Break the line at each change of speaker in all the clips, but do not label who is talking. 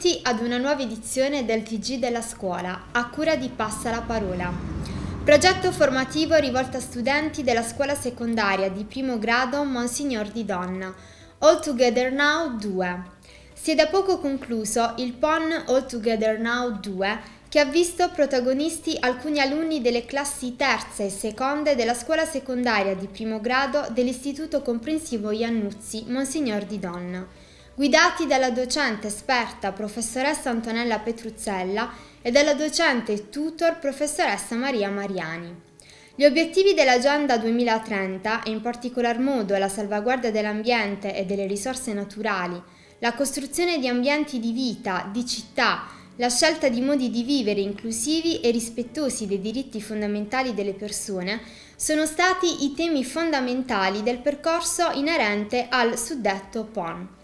Benvenuti ad una nuova edizione del TG della Scuola, a cura di PassalaParola. Progetto formativo rivolto a studenti della scuola secondaria di primo grado Monsignor di Donna, All Together Now 2. Si è da poco concluso il PON All Together Now 2, che ha visto protagonisti alcuni alunni delle classi terze e seconde della scuola secondaria di primo grado dell'Istituto Comprensivo Iannuzzi Monsignor di Donna, guidati dalla docente esperta professoressa Antonella Petruzzella e dalla docente e tutor professoressa Maria Mariani. Gli obiettivi dell'Agenda 2030, e in particolar modo la salvaguardia dell'ambiente e delle risorse naturali, la costruzione di ambienti di vita, di città, la scelta di modi di vivere inclusivi e rispettosi dei diritti fondamentali delle persone, sono stati i temi fondamentali del percorso inerente al suddetto PON.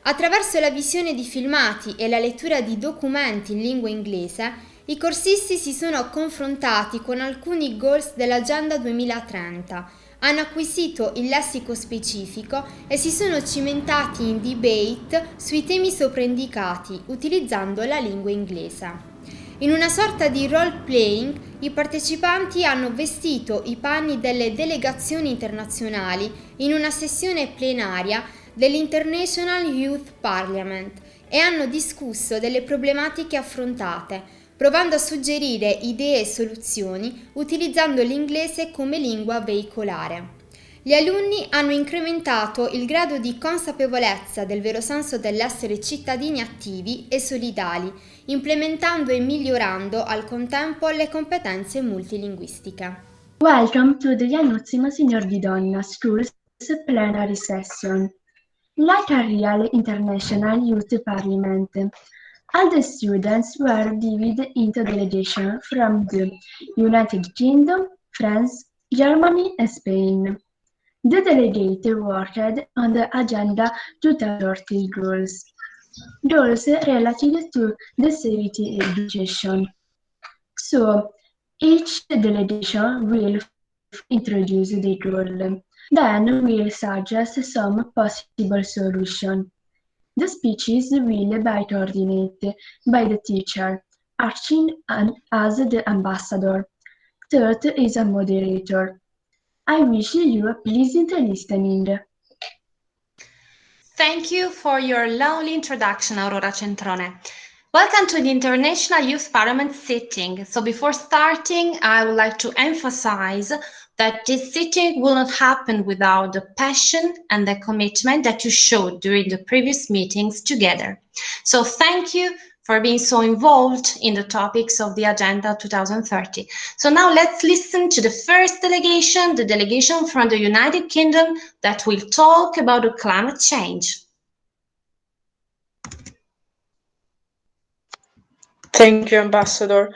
Attraverso la visione di filmati e la lettura di documenti in lingua inglese, i corsisti si sono confrontati con alcuni goals dell'Agenda 2030, hanno acquisito il lessico specifico e si sono cimentati in debate sui temi sopraindicati utilizzando la lingua inglese. In una sorta di role-playing, i partecipanti hanno vestito i panni delle delegazioni internazionali in una sessione plenaria dell'International Youth Parliament e hanno discusso delle problematiche affrontate, provando a suggerire idee e soluzioni utilizzando l'inglese come lingua veicolare. Gli alunni hanno incrementato il grado di consapevolezza del vero senso dell'essere cittadini attivi e solidali, implementando e migliorando al contempo le competenze multilinguistiche.
Welcome to the Iannuzzi Monsignor di Donna School's plenary session. Like a real international youth parliament, all the students were divided into delegations from the United Kingdom, France, Germany and Spain. The delegates worked on the Agenda 2030 goals related to the safety education. So, each delegation will introduce the goal. Then we'll suggest some possible solutions. The speeches will be coordinated by the teacher, acting as the ambassador. Third is a moderator. I wish you a pleasant listening.
Thank you for your lovely introduction, Aurora Centrone. Welcome to the International Youth Parliament sitting. So before starting, I would like to emphasize that this sitting will not happen without the passion and the commitment that you showed during the previous meetings together. So thank you for being so involved in the topics of the Agenda 2030. So now let's listen to the first delegation, the delegation from the United Kingdom that will talk about the climate change.
Thank you, Ambassador.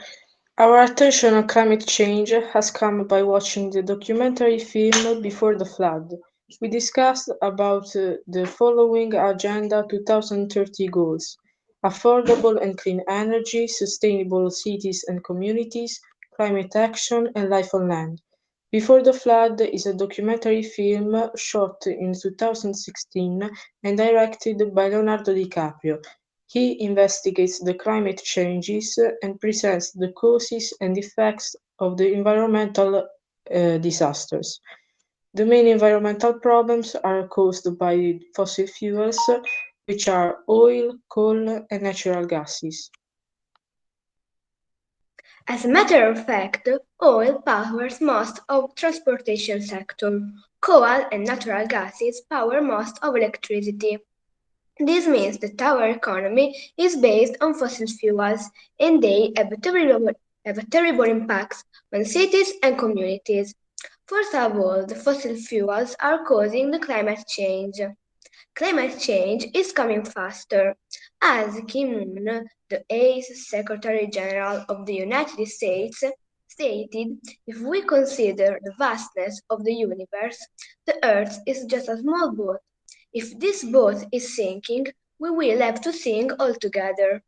Our attention on climate change has come by watching the documentary film Before the Flood. We discussed about the following Agenda 2030 goals: affordable and clean energy, sustainable cities and communities, climate action, and life on land. Before the Flood is a documentary film shot in 2016 and directed by Leonardo DiCaprio. He investigates the climate changes and presents the causes and effects of the environmental disasters. The main environmental problems are caused by fossil fuels, which are oil, coal, and natural gases.
As a matter of fact, oil powers most of transportation sector. Coal and natural gases power most of electricity. This means that our economy is based on fossil fuels, and they have terrible impacts on cities and communities. First of all, the fossil fuels are causing the climate change. Climate change is coming faster. As Kim Moon, the 8th Secretary General of the United States, stated, if we consider the vastness of the universe, the Earth is just a small boat. If this boat is sinking, we will have to sink altogether.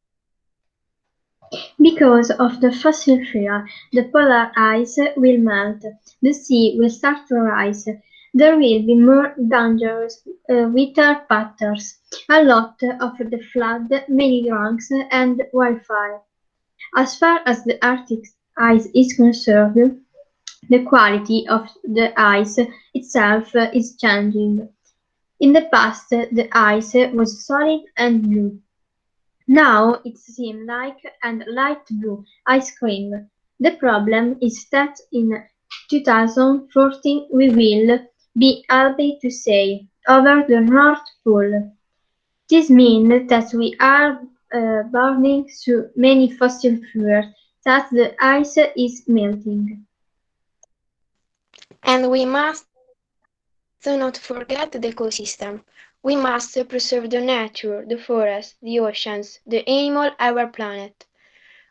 Because of the fossil fuel, the polar ice will melt, the sea will start to rise,
There will be more dangerous weather patterns, a lot of the flood, many droughts, and wildfire. As far as the Arctic ice is concerned, the quality of the ice itself is changing. In the past, the ice was solid and blue. Now it seems like a light blue ice cream. The problem is that in 2014 we will be able to sail over the North Pole. This means that we are burning so many fossil fuels that the ice is melting.
And we must not forget the ecosystem. We must preserve the nature, the forests, the oceans, the animal, our planet.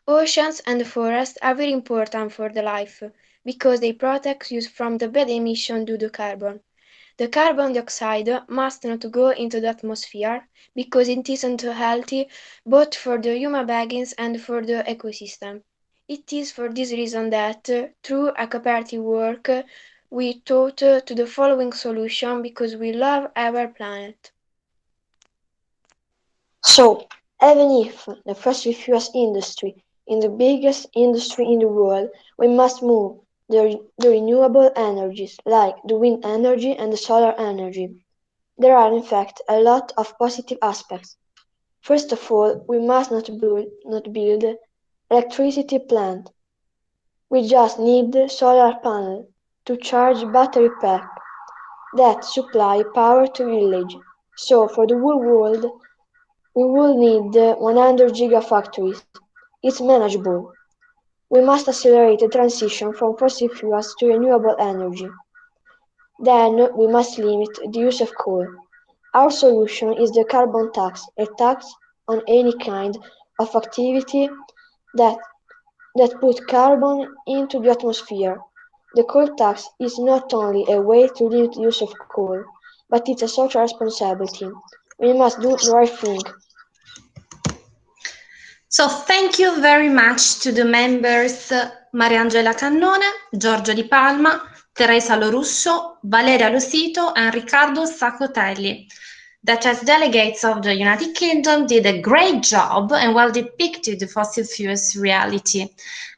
Oceans and forests are very important for the life because they protect us from the bad emission due to carbon. The carbon dioxide must not go into the atmosphere because it isn't healthy both for the human beings and for the ecosystem. It is for this reason that, through a cooperative work, we thought to the following solution because we love our planet.
So, even if the fossil fuels industry is the biggest industry in the world, we must move the renewable energies like the wind energy and the solar energy. There are in fact a lot of positive aspects. First of all, we must not build electricity plant. We just need solar panel to charge battery pack that supply power to village. So for the whole world, we will need 100 gigafactories. It's manageable. We must accelerate the transition from fossil fuels to renewable energy. Then we must limit the use of coal. Our solution is the carbon tax, a tax on any kind of activity that put carbon into the atmosphere. The coal tax is not only a way to limit the use of coal, but it's a social responsibility. We must do the right thing.
So thank you very much to the members Mariangela Cannone, Giorgio Di Palma, Teresa Lorusso, Valeria Losito, and Riccardo Saccotelli, that as delegates of the United Kingdom did a great job and well depicted the fossil fuels reality.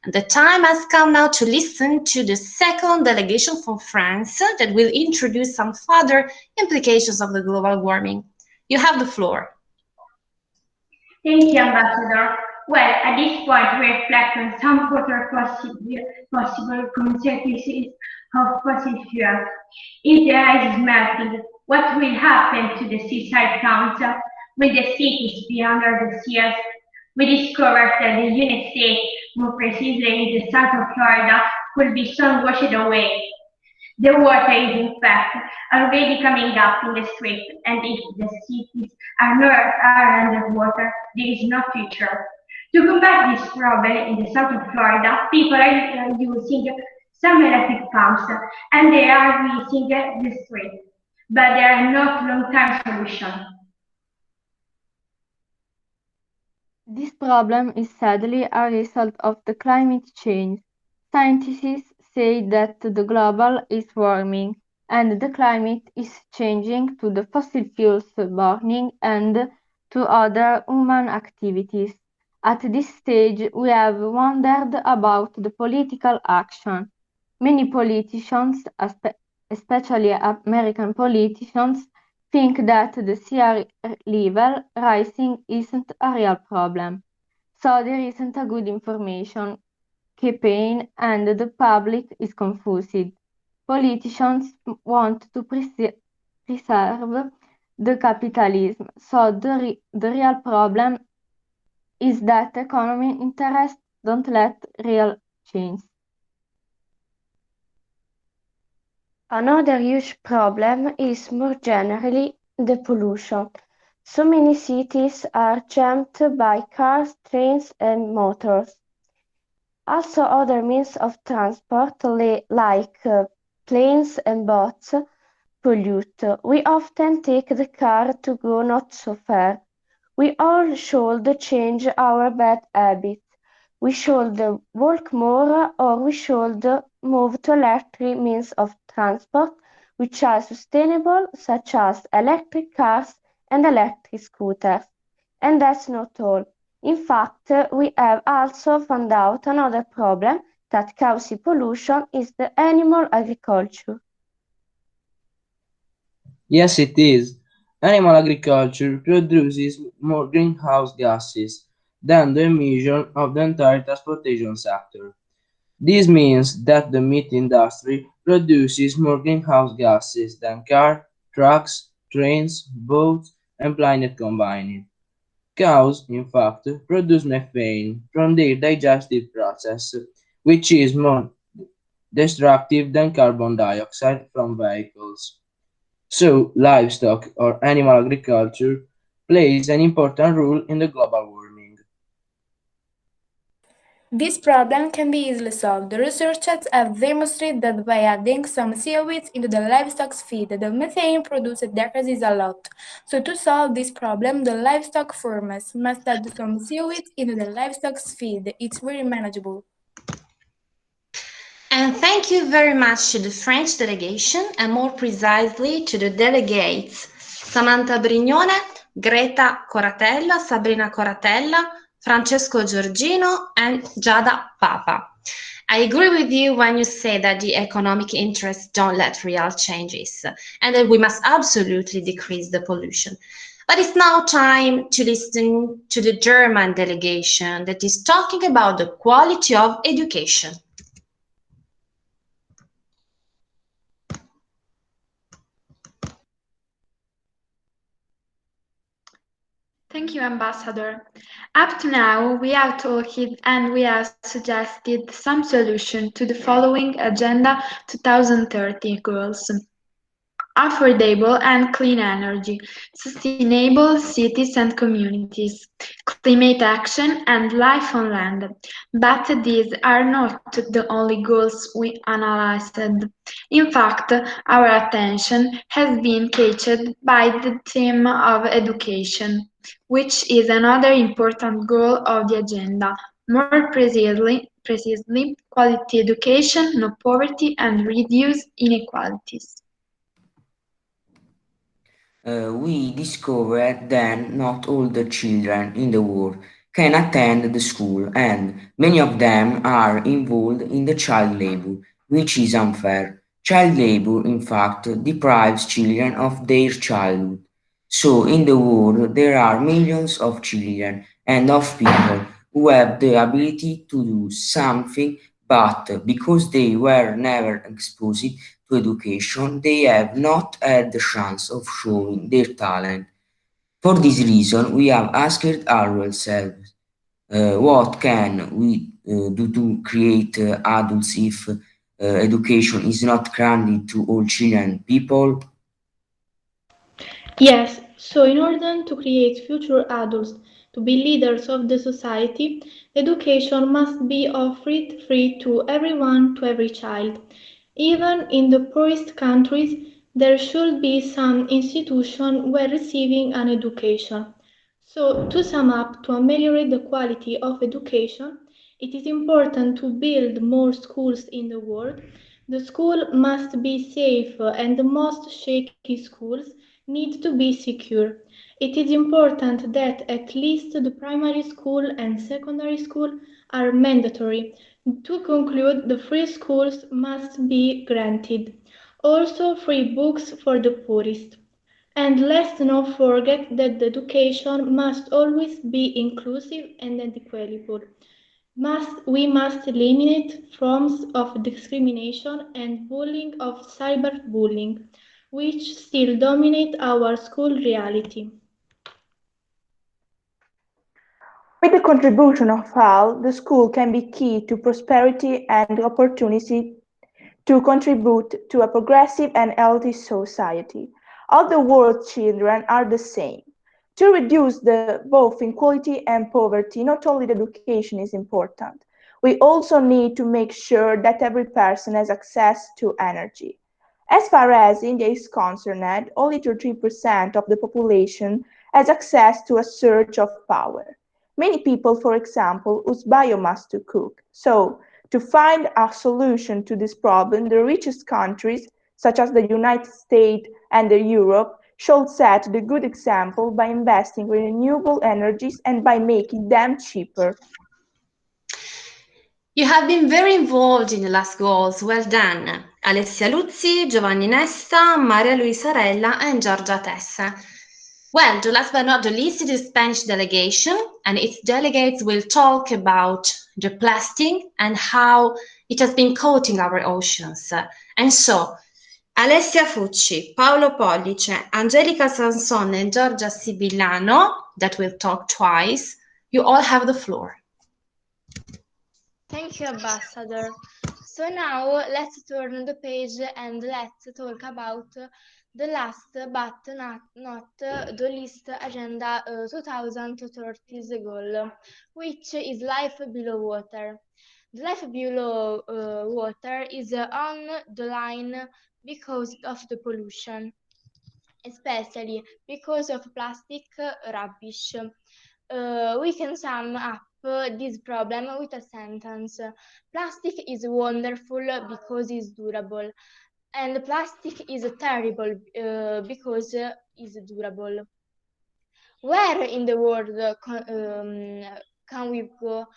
And the time has come now to listen to the second delegation from France that will introduce some further implications of the global warming. You have the floor.
Thank you, Ambassador. Well, at this point, we reflect on some further possible consequences of fossil fuels. If the ice is melting, what will happen to the seaside towns? Will the cities be under the seas? We discovered that the United States, more precisely in the south of Florida, will be soon washed away. The water is in fact already coming up in the streets, and if the cities are underwater, there is no future. To combat this problem in the south of Florida, people are using some electric pumps, and they are using the streets, but they are not long-term solutions.
This problem is sadly a result of the climate change. Scientists say that the global is warming and the climate is changing to the fossil fuels burning and to other human activities. At this stage, we have wondered about the political action. Many politicians, especially American politicians, think that the sea level rising isn't a real problem. So there isn't a good information campaign and the public is confused. Politicians want to preserve the capitalism, so the real problem is that economic interests don't let real change.
Another huge problem is more generally the pollution. So many cities are jammed by cars, trains, and motors. Also, other means of transport, like planes and boats, pollute. We often take the car to go not so far. We all should change our bad habits. We should walk more, or we should move to electric means of transport which are sustainable, such as electric cars and electric scooters. And that's not all. In fact, we have also found out another problem that causes pollution is the animal agriculture.
Yes, it is. Animal agriculture produces more greenhouse gases than the emission of the entire transportation sector. This means that the meat industry produces more greenhouse gases than cars, trucks, trains, boats, and planet combined. Cows, in fact, produce methane from their digestive process, which is more destructive than carbon dioxide from vehicles. So, livestock or animal agriculture plays an important role in the global warming.
This problem can be easily solved. The researchers have demonstrated that by adding some seaweeds into the livestock's feed, the methane produced decreases a lot. So to solve this problem, the livestock farmers must add some seaweeds into the livestock's feed. It's very manageable.
And thank you very much to the French delegation and more precisely to the delegates Samantha Brignone, Greta Coratella, Sabrina Coratella, Francesco Giorgino, and Giada Papa. I agree with you when you say that the economic interests don't let real changes and that we must absolutely decrease the pollution. But it's now time to listen to the German delegation that is talking about the quality of education.
Thank you, Ambassador. Up to now, we have talked and we have suggested some solution to the following Agenda 2030 goals. Affordable and clean energy, sustainable cities and communities, climate action, and life on land. But these are not the only goals we analyzed. In fact, our attention has been captured by the theme of education, which is another important goal of the agenda. More precisely, quality education, no poverty, and reduce inequalities.
We discovered that not all the children in the world can attend the school, and many of them are involved in the child labor, which is unfair. Child labor, in fact, deprives children of their childhood. So, in the world, there are millions of children and of people who have the ability to do something, but because they were never exposed to education, they have not had the chance of showing their talent. For this reason, we have asked ourselves, what can we do to create adults if education is not granted to all children and people?
Yes, so in order to create future adults to be leaders of the society, education must be offered free to everyone, to every child. Even in the poorest countries, there should be some institution where receiving an education. So, to sum up, to ameliorate the quality of education, it is important to build more schools in the world. The school must be safe and the most shaky schools need to be secure. It is important that at least the primary school and secondary school are mandatory. To conclude, the free schools must be granted. Also, free books for the poorest. And let's not forget that the education must always be inclusive and equitable. We must eliminate forms of discrimination and bullying of cyberbullying, which still dominate our school reality.
With the contribution of all, the school can be key to prosperity and opportunity to contribute to a progressive and healthy society. All the world's children are the same. To reduce both inequality and poverty, not only the education is important, we also need to make sure that every person has access to energy. As far as India is concerned, only 33% of the population has access to a source of power. Many people, for example, use biomass to cook. So, to find a solution to this problem, the richest countries such as the United States and Europe, should set the good example by investing in renewable energies and by making them cheaper.
You have been very involved in the last goals. Well done. Alessia Luzzi, Giovanni Nesta, Maria Luisa Rella, and Giorgia Tessa. Well, the last but not the least is the Spanish delegation, and its delegates will talk about the plastic and how it has been coating our oceans. And so, Alessia Fucci, Paolo Pollice, Angelica Sanson, and Giorgia Sibillano, that will talk twice, you all have the floor.
Thank you, Ambassador. So now let's turn the page and let's talk about the last but not the least Agenda 2030 goal, which is life below water. The life below water is on the line because of the pollution, especially because of plastic rubbish. We can sum up this problem with a sentence. Plastic is wonderful because it's durable, and plastic is terrible because it's durable. Where in the world can we go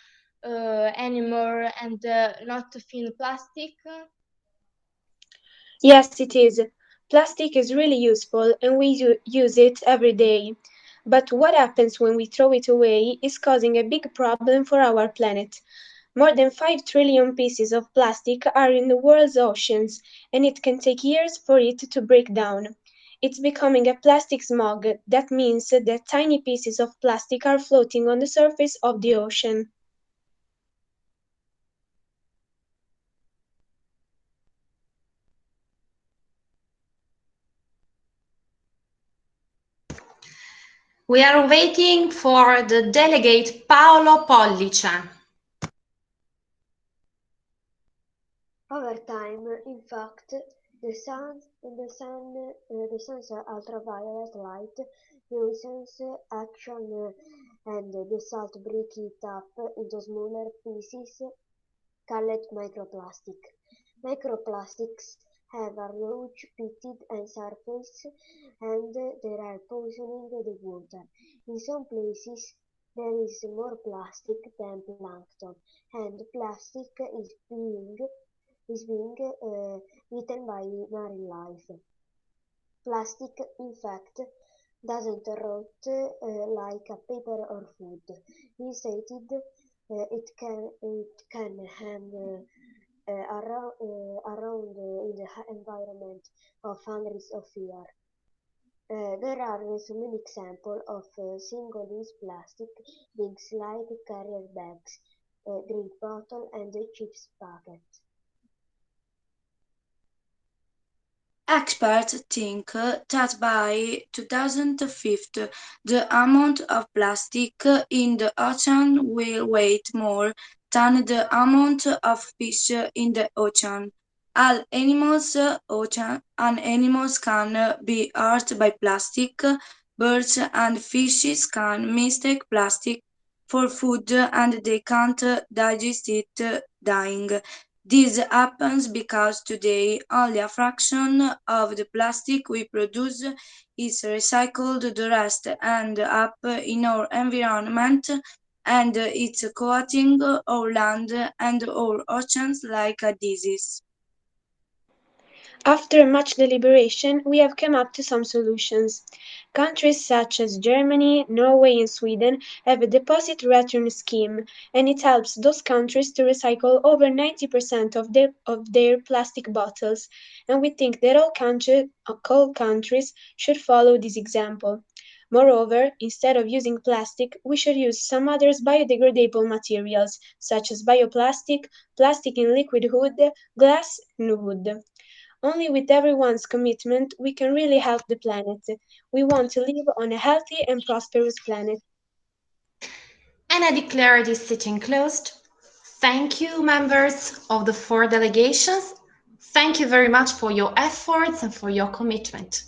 anymore and not find plastic?
Yes, it is. Plastic is really useful and we use it every day. But what happens when we throw it away is causing a big problem for our planet. More than 5 trillion pieces of plastic are in the world's oceans, and it can take years for it to break down. It's becoming a plastic smog. That means that tiny pieces of plastic are floating on the surface of the ocean.
We are waiting for the delegate Paolo Pollice.
Over time, in fact, the sun's ultraviolet light loosens action and the salt breaks it up into smaller pieces called microplastic. Microplastics have a large pitted surface and they are poisoning the water. In some places there is more plastic than plankton, and plastic is being eaten by marine life. Plastic, in fact, doesn't rot like a paper or food. Instead, it can hang around in the environment of hundreds of years. There are so many examples of single-use plastic things like carrier bags, drink bottle, and chips packets.
Experts think that by 2050 the amount of plastic in the ocean will weigh more than the amount of fish in the ocean. All animals can be hurt by plastic. Birds and fishes can mistake plastic for food and they can't digest it, dying. This happens because today only a fraction of the plastic we produce is recycled, the rest ends up in our environment and it's coating our land and our oceans like a disease.
After much deliberation, we have come up to some solutions. Countries such as Germany, Norway and Sweden have a deposit return scheme, and it helps those countries to recycle over 90% of their plastic bottles, and we think that all countries should follow this example. Moreover, instead of using plastic, we should use some other biodegradable materials, such as bioplastic, plastic in liquid wood, glass and wood. Only with everyone's commitment we can really help the planet. We want to live on a healthy and prosperous planet.
And I declare this sitting closed. Thank you, members of the 4 delegations. Thank you very much for your efforts and for your commitment.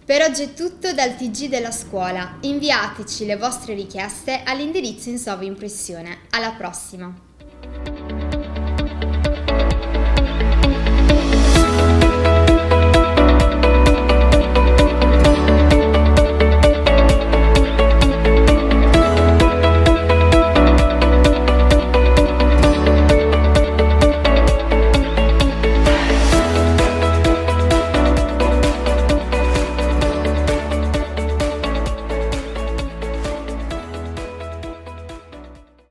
Per oggi è tutto dal TG della scuola. Inviateci le vostre richieste all'indirizzo in sovraimpressione. Alla prossima!